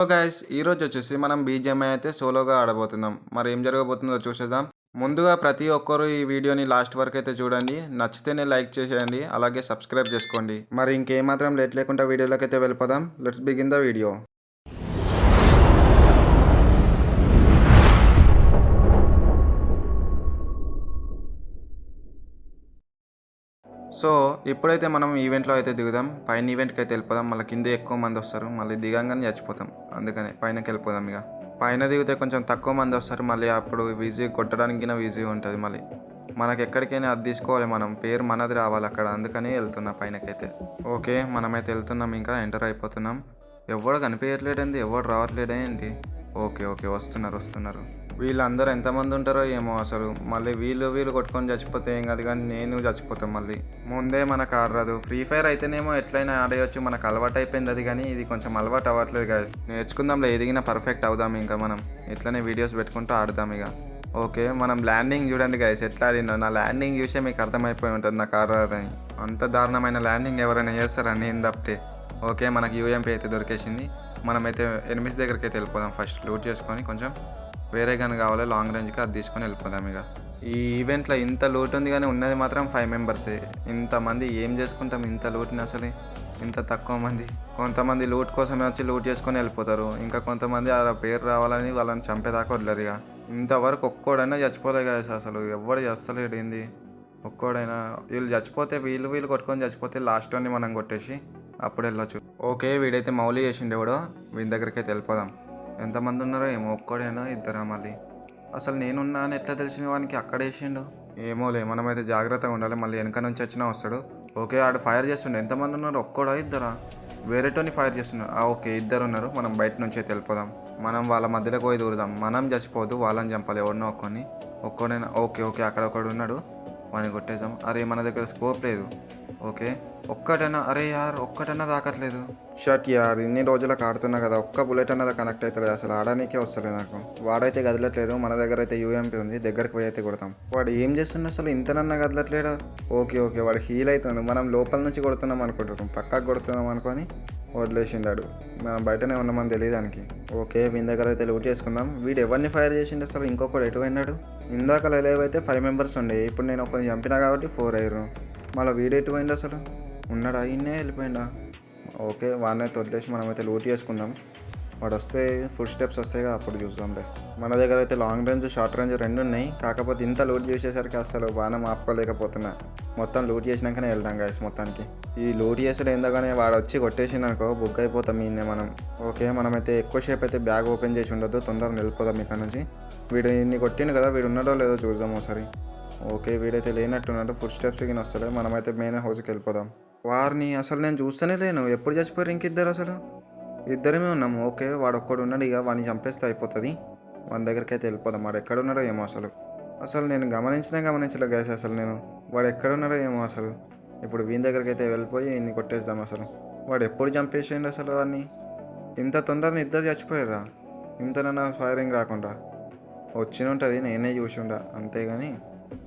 So guys ఈరోజు వచ్చేసి మనం బీజిఎంఐ అయితే సోలోగా ఆడబోతున్నాం. మరి ఏం జరగబోతుందో చూసేద్దాం. ముందుగా ప్రతి ఒక్కరు ఈ వీడియోని లాస్ట్ వరకు అయితే చూడండి. నచ్చితేనే లైక్ చేసేయండి. అలాగే సబ్స్క్రైబ్ చేసుకోండి. మరి ఇంకేమాత్రం లేట్ లేకుండా వీడియోలోకి అయితే వెళ్ళిపోదాం. Let's begin the video. So ఇప్పుడైతే మనం ఈవెంట్లో అయితే దిగుదాం. పైన ఈవెంట్కి అయితే వెళ్ళిపోదాం. మళ్ళీ కింద ఎక్కువ మంది వస్తారు. మళ్ళీ దిగంగానే చచ్చిపోతాం. అందుకని పైనకి వెళ్ళిపోదాం. ఇక పైన దిగితే కొంచెం తక్కువ మంది వస్తారు. మళ్ళీ అప్పుడు ఈజీ కొట్టడానికి ఈజీ ఉంటుంది. మళ్ళీ మనకి ఎక్కడికైనా అది తీసుకోవాలి. మనం పేరు మనది రావాలి అక్కడ. అందుకని వెళ్తున్నా పైనకైతే. ఓకే మనమైతే వెళ్తున్నాం. ఇంకా ఎంటర్ అయిపోతున్నాం. ఎవడు కనిపించట్లేదండి, ఎవడు రావట్లేదేంటి. ఓకే ఓకే వస్తున్నారు. వీళ్ళందరూ ఎంతమంది ఉంటారో ఏమో అసలు. మళ్ళీ వీళ్ళు కొట్టుకొని చచ్చిపోతే ఏం కాదు, కానీ నేను చచ్చిపోతాను మళ్ళీ. ముందే మనకు ఆడరాదు. ఫ్రీ ఫైర్ అయితేనేమో ఎట్లయినా ఆడేయచ్చు, మనకు అలవాటు అయిపోయింది అది. కానీ ఇది కొంచెం అలవాటు అవ్వట్లేదు కదా. నేర్చుకుందాంలే, ఎదిగిన పర్ఫెక్ట్ అవుదాం. ఇంకా మనం ఇట్లనే వీడియోస్ పెట్టుకుంటూ ఆడదాం ఇక. ఓకే మనం ల్యాండింగ్ చూడండి గైస్, ఎట్లా ఆడినా. నా ల్యాండింగ్ చూసే మీకు అర్థమైపోయి ఉంటుంది నాకు ఆడరాదని. అంత దారుణమైన ల్యాండింగ్ ఎవరైనా చేస్తారా నేను తప్పితే. ఓకే మనకి యూఎంపీ అయితే దొరికేసింది. మనమైతే ఎనిమిస్ దగ్గరికి అయితే వెళ్ళిపోదాం. ఫస్ట్ లూట్ చేసుకొని కొంచెం వేరే గన్ కావాలి లాంగ్ రేంజ్కి, అది తీసుకొని వెళ్ళిపోదాం ఇక. ఈ ఈవెంట్లో ఇంత లూట్ ఉంది కానీ ఉన్నది మాత్రం 5 మెంబర్సే. ఇంతమంది ఏం చేసుకుంటాం ఇంత లూట్ని అసలు. ఇంత తక్కువ మంది. కొంతమంది లూట్ కోసమే వచ్చి లూట్ చేసుకొని వెళ్ళిపోతారు. ఇంకా కొంతమంది ఆ పేరు రావాలని వాళ్ళని చంపేదాకా వదలరు ఇక. ఇంతవరకు ఒక్కోడైనా చచ్చిపోలే కదా అసలు. ఎవడు చేస్తలేడు ఏంది. ఒక్కోడైనా వీళ్ళు చచ్చిపోతే వీళ్ళు కొట్టుకొని చచ్చిపోతే లాస్ట్ వన్ని మనం కొట్టేసి అప్పుడు వెళ్ళొచ్చు. ఓకే వీడైతే మౌలి చేసిండు ఎవడో. వీడి దగ్గరికి అయితే వెళ్ళిపోదాం. ఎంతమంది ఉన్నారో ఏమో, ఒక్కడైనా ఇద్దరా మళ్ళీ. అసలు నేనున్నా అని ఎట్లా తెలిసిన వానికి అక్కడ వేసిండు ఏమోలే. మనమైతే జాగ్రత్తగా ఉండాలి. మళ్ళీ వెనక నుంచి వచ్చినా వస్తాడు. ఓకే ఆడు ఫైర్ చేస్తుండే. ఎంతమంది ఉన్నారు, ఒక్కడా ఇద్దరా. వేరేటోని ఫైర్ చేస్తున్నారు. ఓకే ఇద్దరు ఉన్నారు. మనం బయట నుంచి అయితే వెళ్ళిపోదాం. మనం వాళ్ళ మధ్యలోకి పోయి దూరుదాం. మనం చచ్చిపోదు, వాళ్ళని చంపాలి ఎవరినో ఒక్కడైనా. ఓకే ఓకే అక్కడ ఒకడు ఉన్నాడు, వాడిని కొట్టేద్దాం. అరే మన దగ్గర స్కోప్ లేదు. ఓకే ఒక్కటైనా, అరే యార్ ఒక్కటైనా తాకట్లేదు. షట్ యార్ ఇన్ని రోజులకు ఆడుతున్నా కదా, ఒక్క బుల్లెట్ అన్నది కనెక్ట్ అవుతుంది. అసలు ఆడడానికే వస్తలేదు నాకు. వాడైతే కదలట్లేదు. మన దగ్గర అయితే యూఎంపీ ఉంది, దగ్గరికి పోయి అయితే కొడతాం. వాడు ఏం చేస్తుండే అసలు, ఇంతనన్నా కదలట్లేడా. ఓకే ఓకే వాడు హీల్ అవుతుండు. మనం లోపల నుంచి కొడుతున్నాం అనుకుంటున్నాం, పక్కకు కొడుతున్నాం అనుకొని వదిలేసిండాడు. మనం బయటనే ఉన్నామని తెలియదు దానికి. ఓకే వీని దగ్గర అయితే లూట్ చేసుకుందాం. వీడు ఎవరిని ఫైర్ చేసిండు అసలు, ఇంకొకటి ఎటు పోయినాడు. ఇందాక లైవ్ అయితే 5 మెంబర్స్ ఉండే, ఇప్పుడు నేను ఒకరిని చంపినా కాబట్టి 4 అయ్యారు. మళ్ళీ వీడు ఎటు పోయిండు అసలు, ఉన్నాడా ఇన్నే వెళ్ళిపోయిండా. ఓకే వాడిని అయితే వదిలేసి మనమైతే లూట్ చేసుకుందాం. వాడు వస్తే ఫుడ్ స్టెప్స్ వస్తాయి కదా, అప్పుడు చూద్దాంలే. మన దగ్గర అయితే లాంగ్ రేంజ్ షార్ట్ రేంజ్ 2 ఉన్నాయి. కాకపోతే ఇంత లూట్ చేసేసరికి అసలు బాణం ఆపుకోలేకపోతున్నా. మొత్తం లూట్ చేసినాకనే వెళ్దాం గాయస్ మొత్తానికి. ఈ లూట్ చేసాడు ఏందో కానీ వాడు వచ్చి కొట్టేసిందనుకో బుక్ అయిపోతాం ఈయనే మనం. ఓకే మనమైతే ఎక్కువసేపు అయితే బ్యాగ్ ఓపెన్ చేసి ఉండొద్దు, తొందరగా వెళ్ళిపోదాం ఇక్కడ నుంచి. వీడు ఇన్ని కొట్టిండు కదా, వీడు ఉన్నాడో లేదో చూద్దాం ఒకసారి. ఓకే వీడైతే లేనట్టున్నాడు. ఫుడ్ స్టెప్స్ కింద వస్తాడు. మనమైతే మెయిన్ హౌస్కి వెళ్ళిపోదాం. వారిని అసలు నేను చూస్తూనే లేను. ఎప్పుడు చచ్చిపోయారు ఇంకిద్దరు, అసలు ఇద్దరమే ఉన్నాము. ఓకే వాడు ఒక్కడు ఉన్నాడు, ఇక వాడిని చంపేస్తే అయిపోతుంది. వాని దగ్గరికి అయితే వెళ్ళిపోదాం. వాడు ఎక్కడున్నాడో ఏమో అసలు నేను గమనించలే గైస్. అసలు నేను వాడు ఎక్కడున్నాడో ఏమో అసలు. ఇప్పుడు వీని దగ్గరికి అయితే వెళ్ళిపోయి ఇన్ని కొట్టేద్దాం. అసలు వాడు ఎప్పుడు చంపేసిండు అసలు వాడిని. ఇంత తొందరగా ఇద్దరు చచ్చిపోయారా, ఇంతనన్నా ఫైరింగ్ రాకుండా. వచ్చి ఉంటుంది, నేనే చూసి ఉండా అంతేగాని.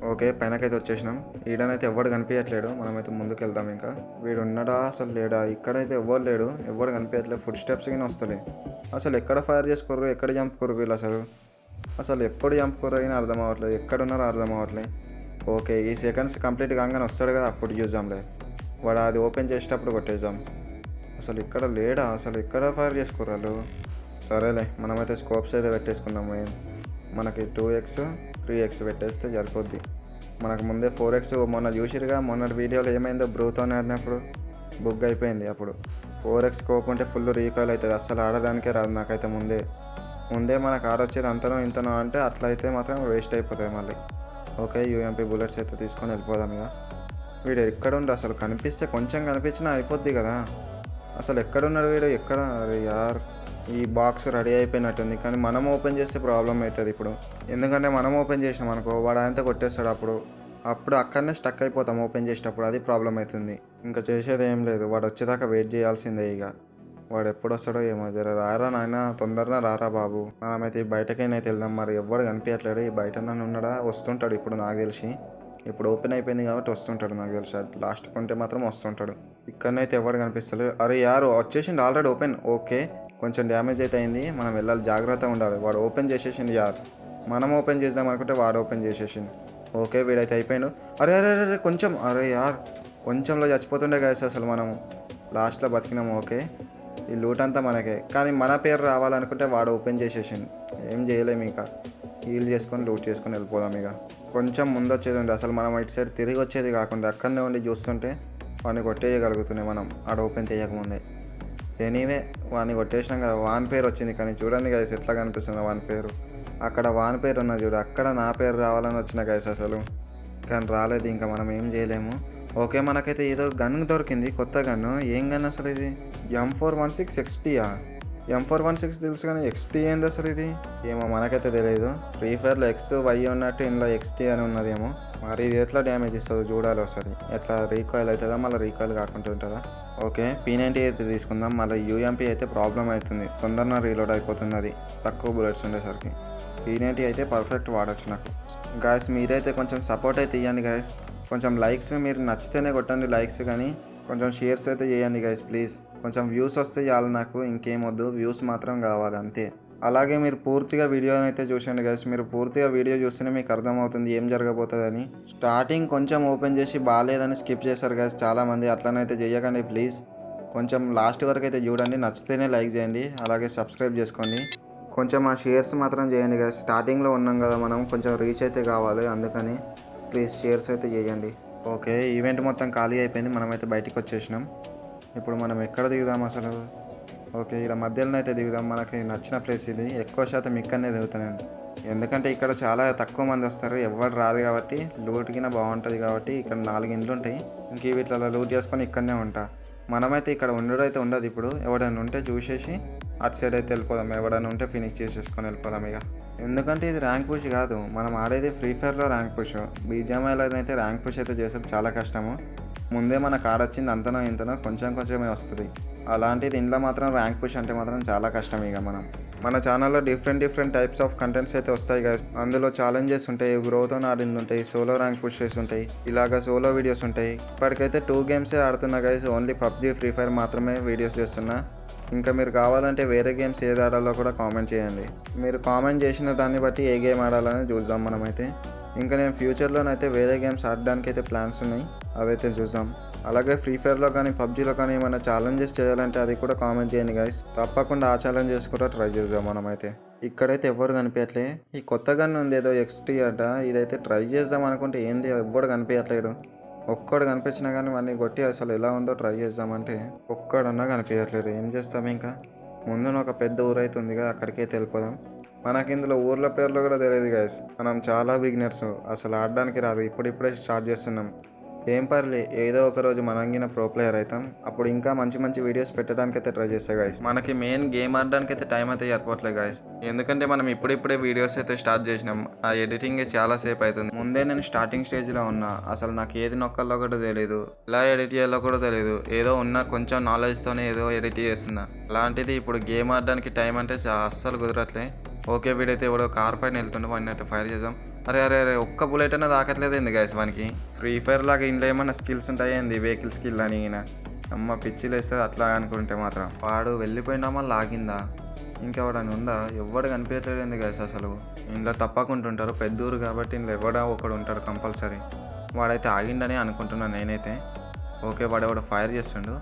ఓకే పైనకైతే వచ్చేసినాం. ఈడనైతే ఎవడు కనిపించట్లేడు. మనమైతే ముందుకు వెళ్దాం. ఇంకా వీడు ఉన్నాడా అసలు లేడా. ఇక్కడైతే ఎవరు లేడు, ఎవడు కనిపించట్లేదు. ఫుడ్ స్టెప్స్ కానీ వస్తలే. అసలు ఎక్కడ ఫైర్ చేసుకోరు, ఎక్కడ చంపుకోరు వీళ్ళు అసలు ఎప్పుడు చంపుకోరు అయినా అర్థం అవ్వట్లేదు. ఎక్కడున్నారో అర్థం అవ్వట్లేదు. ఓకే ఈ సెకండ్స్ కంప్లీట్ కాగానే వస్తాడు కదా, అప్పుడు చూద్దాంలే. వాడు అది ఓపెన్ చేసేటప్పుడు కొట్టేద్దాం. అసలు ఇక్కడ లేడా, అసలు ఎక్కడ ఫైర్ చేసుకోరు వాళ్ళు. సరేలే మనమైతే స్కోప్స్ అయితే పెట్టేసుకుందాం. మనకి 2x 3x పెట్టేస్తే సరిపోద్ది. మనకు ముందే 4x మొన్న చూసిరుగా, మొన్నటి వీడియోలో ఏమైందో బ్రూతోనే ఆడినప్పుడు బుక్ అయిపోయింది. అప్పుడు 4x స్కోప్ ఉంటే ఫుల్ రీకాయిల్ అవుతుంది. అస్సలు ఆడడానికే రాదు నాకైతే. ముందే మనకు ఆడొచ్చేది అంతనో ఇంతనో అంటే అట్లయితే మాత్రం వేస్ట్ అయిపోతుంది మళ్ళీ. ఓకే యూఎంపీ బుల్లెట్స్ అయితే తీసుకొని వెళ్ళిపోదాం ఇక. వీడు ఎక్కడుండు అసలు, కనిపిస్తే కొంచెం కనిపించినా అయిపోద్ది కదా. అసలు ఎక్కడున్నాడు వీడు, ఎక్కడ. అరే యార్ ఈ బాక్స్ రెడీ అయిపోయినట్టుంది, కానీ మనం ఓపెన్ చేస్తే ప్రాబ్లం అవుతుంది ఇప్పుడు. ఎందుకంటే మనం ఓపెన్ చేసినాం అనుకో వాడు ఆయనతో కొట్టేస్తాడు. అప్పుడు అక్కడనే స్టక్ అయిపోతాం ఓపెన్ చేసేటప్పుడు. అది ప్రాబ్లం అవుతుంది. ఇంకా చేసేది ఏం లేదు, వాడు వచ్చేదాకా వెయిట్ చేయాల్సిందే ఇక. వాడు ఎప్పుడు వస్తాడో ఏమో. జర రారా నాయన, తొందరగా రారా బాబు. మనమైతే ఈ బయటకైనా వెళ్దాం. మరి ఎవ్వడు కనిపించట్లేడు. ఈ బయట ఉన్నాడా, వస్తుంటాడు ఇప్పుడు నాకు తెలిసి. ఇప్పుడు ఓపెన్ అయిపోయింది కాబట్టి వస్తుంటాడు నాకు తెలిసి. లాస్ట్ కొంటే మాత్రం వస్తుంటాడు. ఇక్కడనైతే ఎవరు కనిపిస్తలేదు. అరే యారు వచ్చేసిండు ఆల్రెడీ ఓపెన్. ఓకే కొంచెం డ్యామేజ్ అయితే అయింది. మనం వెళ్ళాలి, జాగ్రత్తగా ఉండాలి. వాడు ఓపెన్ చేసేసిండు యార్. మనం ఓపెన్ చేద్దాం అనుకుంటే వాడు ఓపెన్ చేసేసిండు. ఓకే, వీడైతే అయిపోయిండు. అరే అరే అరే కొంచెం, అరే యార్ కొంచెంలో చచ్చిపోతుండే గైస్ అసలు. మనము లాస్ట్లో బతికినాము. ఓకే, ఈ లూట్ అంతా మనకే, కానీ మన పేరు రావాలనుకుంటే వాడు ఓపెన్ చేసేసిండు. ఏం చేయలేము ఇక, హీల్ చేసుకొని లూట్ చేసుకొని వెళ్ళిపోదాం ఇక. కొంచెం ముందు వచ్చేది ఉండే అసలు, మనం ఇటు సైడ్ తిరిగి వచ్చేది కాకుండా అక్కడనే ఉండి చూస్తుంటే వాడిని కొట్టేయగలుగుతున్నాయి మనం ఆడ ఓపెన్ చేయకముందే. ఎనీవే వాడిని కొట్టేసినాం కదా. వాన్ పేరు వచ్చింది, కానీ చూడండి గైస్ ఎట్లా కనిపిస్తుందో వాని పేరు. అక్కడ వాన్ పేరు ఉన్నది చూడు, అక్కడ నా పేరు రావాలని వచ్చిన గైస్ అసలు, కానీ రాలేదు. ఇంకా మనం ఏం చేయలేము. ఓకే, మనకైతే ఏదో గన్ దొరికింది, కొత్త గన్ను. ఏం గన్ అసలు ఇది? M416 XTయా? M416 తెలుసు కానీ XT ఏంది అసలు ఇది? ఏమో మనకైతే తెలియదు. ఫ్రీ ఫైర్లో XY ఉన్నట్టు ఇందులో XT అని ఉన్నదేమో. మరి ఇది ఎట్లా డ్యామేజ్ ఇస్తుందో చూడాలి ఒకసారి. ఎట్లా రీకాయిల్ అవుతుందా, మళ్ళీ రీకాయిల్ కాకుండా ఉంటుందా? ఓకే, P90 అయితే తీసుకుందాం. మళ్ళీ UMP అయితే ప్రాబ్లం అవుతుంది, తొందరగా రీలోడ్ అయిపోతుంది అది, తక్కువ బుల్లెట్స్ ఉండేసరికి. P90 అయితే పర్ఫెక్ట్ వాడచ్చు నాకు. గాయస్ మీరైతే కొంచెం సపోర్ట్ అయితే ఇవ్వండి గాయస్. కొంచెం లైక్స్ మీరు నచ్చితేనే కొట్టండి లైక్స్, కానీ కొంచెం షేర్స్ అయితే చేయండి గైస్ ప్లీజ్. కొంచెం వ్యూస్ వస్తే చాలు నాకు, ఇంకేం వద్దు, వ్యూస్ మాత్రం కావాలి అంతే. అలాగే మీరు పూర్తిగా వీడియోని అయితే చూసండి గైస్. మీరు పూర్తిగా వీడియో చూస్తేనే మీకు అర్థమవుతుంది ఏం జరగబోతుందని. స్టార్టింగ్ కొంచెం ఓపెన్ చేసి బాగాలేదని స్కిప్ చేశారు గైస్ చాలామంది. అట్లనైతే చేయకండి ప్లీజ్. కొంచెం లాస్ట్ వరకు అయితే చూడండి, నచ్చితేనే లైక్ చేయండి, అలాగే సబ్స్క్రైబ్ చేసుకోండి. కొంచెం ఆ షేర్స్ మాత్రం చేయండి గైస్. స్టార్టింగ్లో ఉన్నాం కదా మనం, కొంచెం రీచ్ అయితే కావాలి, అందుకని ప్లీజ్ షేర్స్ అయితే చేయండి. ఓకే, ఈవెంట్ మొత్తం ఖాళీ అయిపోయింది, మనమైతే బయటికి వచ్చేసినాం. ఇప్పుడు మనం ఎక్కడ దిగుదాం అసలు? ఓకే, ఇక్కడ మధ్యలో అయితే దిగుదాం. మనకి నచ్చిన ప్లేస్ ఇది, ఎక్కువ శాతం ఇక్కడనే దిగుతాను, ఎందుకంటే ఇక్కడ చాలా తక్కువ మంది వస్తారు, ఎవరు రాదు కాబట్టి. లూట్కినా బాగుంటుంది కాబట్టి. ఇక్కడ 4 ఇండ్లు ఉంటాయి, ఇంక వీటిలో లూట్ చేసుకొని ఇక్కడనే ఉంటా. మనమైతే ఇక్కడ ఉండడం అయితే ఉండదు. ఇప్పుడు ఎవడైనా ఉంటే చూసేసి అటు సైడ్ అయితే వెళ్ళిపోదాం, ఎవడైనా ఉంటే ఫినిష్ చేసేసుకొని వెళ్ళిపోదాం ఇక. ఎందుకంటే ఇది ర్యాంక్ పుష్ కాదు, మనం ఆడేది ఫ్రీ ఫైర్లో ర్యాంక్ పుష్. BGMIలో అయితే ర్యాంక్ పుష్ అయితే చేసేది చాలా కష్టము. ముందే మన కార్డ్ వచ్చింది, అంతనో ఇంతనో కొంచెం కొంచెమే వస్తుంది. అలాంటిది ఇంట్లో మాత్రం ర్యాంక్ పుష్ అంటే మాత్రం చాలా కష్టం ఇక. మన ఛానల్లో డిఫరెంట్ టైప్స్ ఆఫ్ కంటెంట్స్ అయితే వస్తాయి గైస్. అందులో ఛాలెంజెస్ ఉంటాయి, గ్రోతో ఆడింది ఉంటాయి, సోలో ర్యాంక్ పుషెస్ ఉంటాయి, ఇలాగా సోలో వీడియోస్ ఉంటాయి. ఇప్పటికైతే 2 గేమ్సే ఆడుతున్నా guys, only PUBG free fire మాత్రమే వీడియోస్ చేస్తున్నా. ఇంకా మీరు కావాలంటే వేరే గేమ్స్ ఏది ఆడాలో కూడా కామెంట్ చేయండి. మీరు కామెంట్ చేసిన దాన్ని బట్టి ఏ గేమ్ ఆడాలని చూద్దాం మనమైతే. ఇంకా నేను ఫ్యూచర్లోనైతే వేరే గేమ్స్ ఆడడానికి అయితే ప్లాన్స్ ఉన్నాయి, అదైతే చూద్దాం. అలాగే ఫ్రీ ఫైర్లో కానీ PUBGలో కానీ ఏమైనా ఛాలెంజెస్ చేయాలంటే అది కూడా కామెంట్ చేయండి గైస్. తప్పకుండా ఆ ఛాలెంజెస్ కూడా ట్రై చేద్దాం మనమైతే. ఇక్కడైతే ఎవ్వరు కనిపించట్లే. ఈ కొత్త గన్ ఉంది ఏదో XT అట, ఇదైతే ట్రై చేద్దాం అనుకుంటే ఏంది ఎవ్వడు కనిపించట్లేడు. ఒక్కడు కనిపించినా కానీ వాడిని కొట్టి అసలు ఎలా ఉందో ట్రై చేద్దామంటే ఒక్కడన్నా కనిపించట్లేదు. ఏం చేస్తాం ఇంకా, ముందున ఒక పెద్ద ఊరు అయితే ఉందిగా, అక్కడికే వెళ్ళిపోదాం. మనకి ఇందులో ఊర్ల పేర్లు కూడా తెలియదు గైస్, మనం చాలా బిగినర్స్, అసలు ఆడడానికి రాదు, ఇప్పుడిప్పుడే స్టార్ట్ చేస్తున్నాం. ఏం పర్లే, ఏదో ఒక రోజు మనంగిన ప్రో ప్లేయర్ అవుతాం, అప్పుడు ఇంకా మంచి మంచి వీడియోస్ పెట్టడానికి అయితే ట్రై చేస్తా గైస్. మనకి మెయిన్ గేమ్ ఆడడానికి అయితే టైం అయితే సరిపోవట్లేదు గైస్, ఎందుకంటే మనం ఇప్పుడిప్పుడే వీడియోస్ అయితే స్టార్ట్ చేసినాం. ఆ ఎడిటింగ్ చాలా సేపు అవుతుంది. ముందే నేను స్టార్టింగ్ స్టేజ్లో ఉన్నా, అసలు నాకు ఏది నొక్కాలో కూడా తెలియదు, ఎలా ఎడిట్ చేయాలో కూడా తెలియదు. ఏదో ఉన్న కొంచెం నాలెడ్జ్తోనే ఏదో ఎడిట్ చేస్తున్నా. అలాంటిది ఇప్పుడు గేమ్ ఆడడానికి టైం అంటే అస్సలు కుదరట్లే. ఓకే, వీడైతే ఎవడో కార్ పైన వెళ్తుండే, వాడిని అయితే ఫైర్ చేద్దాం. అరే అరే అరే ఒక్క బుల్లెట్ అయినా దాకట్లేదు ఏంది గైస్ వానికి? ఫ్రీ ఫైర్ లాగా ఇంట్లో ఏమన్నా స్కిల్స్ ఉంటాయండి, వెహికల్ స్కిల్ అని ఈయన అమ్మ పిచ్చిలు వేస్తుంది అట్లా అనుకుంటే మాత్రం. వాడు వెళ్ళిపోయినామా లాగిందా, ఇంకెవడని ఉందా? ఎవడు కనిపించట్లేదు గైస్ అసలు. ఇంట్లో తప్పకుంటుంటారు, పెద్ద ఊరు కాబట్టి ఇంట్లో ఎవడో ఒకడు ఉంటాడు కంపల్సరీ. వాడైతే ఆగిండని అనుకుంటున్నాను నేనైతే. ఓకే, వాడెవడో ఫైర్ చేస్తుండు,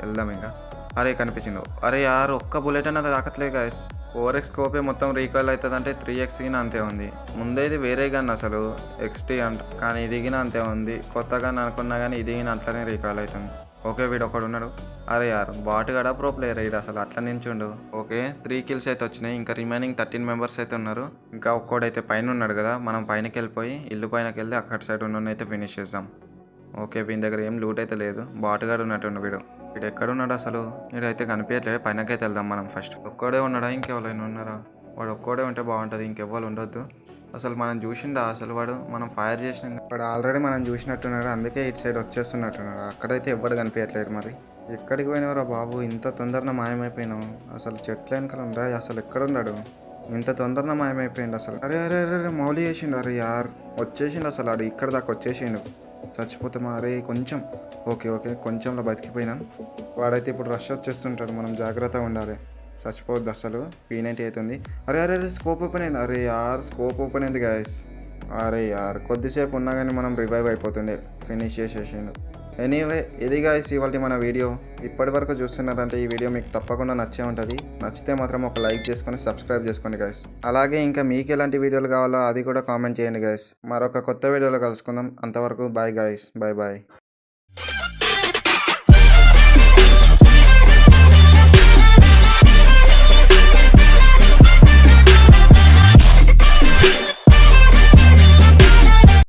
వెళ్దాం ఇంకా. అరే కనిపించిండు. అరే యారు ఒక్క బుల్లెట్ అనేది తాకట్లేదు గైస్. 4x స్కోపే మొత్తం రీకాల్ అవుతుంది అంటే 3x గిన అంతే ఉంది. ముందేది వేరే గన్ అసలు XT అంట, కానీ ఇది గిన అంతే ఉంది. కొత్త గన్ అనుకున్నా కానీ ఇది గిన అట్లనే రీకాల్ అవుతుంది. ఓకే, వీడు ఒకడు ఉన్నాడు. అరే యార్ బాట్ గడా ప్రో ప్లేయర్ ఇది అసలు, అట్లా నించుండు. ఓకే, 3 కిల్స్ అయితే వచ్చినాయి, ఇంకా రిమైనింగ్ 13 మెంబర్స్ అయితే ఉన్నారు. ఇంకా ఒక్కడైతే పైన ఉన్నాడు కదా, మనం పైనకి వెళ్ళిపోయి ఇల్లు పైనకి వెళ్ళి అక్కడ సైడ్ ఉన్న అయితే ఫినిష్ చేద్దాం. ఓకే, వీని దగ్గర ఏం లూట్ అయితే లేదు, బాట్ గడు ఉన్నట్టుండు వీడు. వీడు ఎక్కడున్నాడు అసలు? వీడైతే కనిపించట్లేదు, పైనకైతే వెళ్దాం మనం ఫస్ట్. ఒక్కడే ఉన్నాడా, ఇంకెవరైనా ఉన్నారా? వాడు ఒక్కడే ఉంటే బాగుంటుంది, ఇంకెవ్వరు ఉండొద్దు. అసలు మనం చూసిండా అసలు? వాడు మనం ఫైర్ చేసినాం, వాడు ఆల్రెడీ మనం చూసినట్టున్నాడు, అందుకే ఇటు సైడ్ వచ్చేస్తున్నట్టున్నాడు. అక్కడైతే ఎవ్వడు కనిపించట్లేదు. మరి ఎక్కడికి పోయినవరా బాబు, ఇంత తొందరగా మాయమైపోయినావు? అసలు చెట్ల వెనకాల ఉందా అసలు? ఎక్కడున్నాడు ఇంత తొందరగా మాయమైపోయిండు అసలు? అరే అరే అరే మౌలి చేసిండు. అరే యార్ వచ్చేసిండు అసలు, ఆడు ఇక్కడ దాకా వచ్చేసిండు. చచ్చిపోతామా? అరే కొంచెం ఓకే కొంచెంలో బతికిపోయినాం. వాడైతే ఇప్పుడు రష్ వచ్చేస్తుంటాడు, మనం జాగ్రత్తగా ఉండాలి. చచ్చిపోవద్దు అసలు. P90 అవుతుంది. అరే అరే అరే స్కోప్ ఓపెన్ అయింది. అరే యార్ స్కోప్ ఓపెన్ అయింది గాయస్. అరే యార్ కొద్దిసేపు ఉన్నా కానీ మనం రివైవ్ అయిపోతుండే. ఫినిష్ చేసేసిండు. ఎనీవే ఇది గాయస్ ఇవాళ మన వీడియో. ఇప్పటి వరకు చూస్తున్నారంటే ఈ వీడియో మీకు తప్పకుండా నచ్చే ఉంటుంది. నచ్చితే మాత్రం ఒక లైక్ చేసుకొని సబ్స్క్రైబ్ చేసుకోండి గాయస్. అలాగే ఇంకా మీకు ఎలాంటి వీడియోలు కావాలో అది కూడా కామెంట్ చేయండి గాయస్. మరొక కొత్త వీడియోలో కలుసుకుందాం. అంతవరకు బాయ్ గాయస్. Bye bye.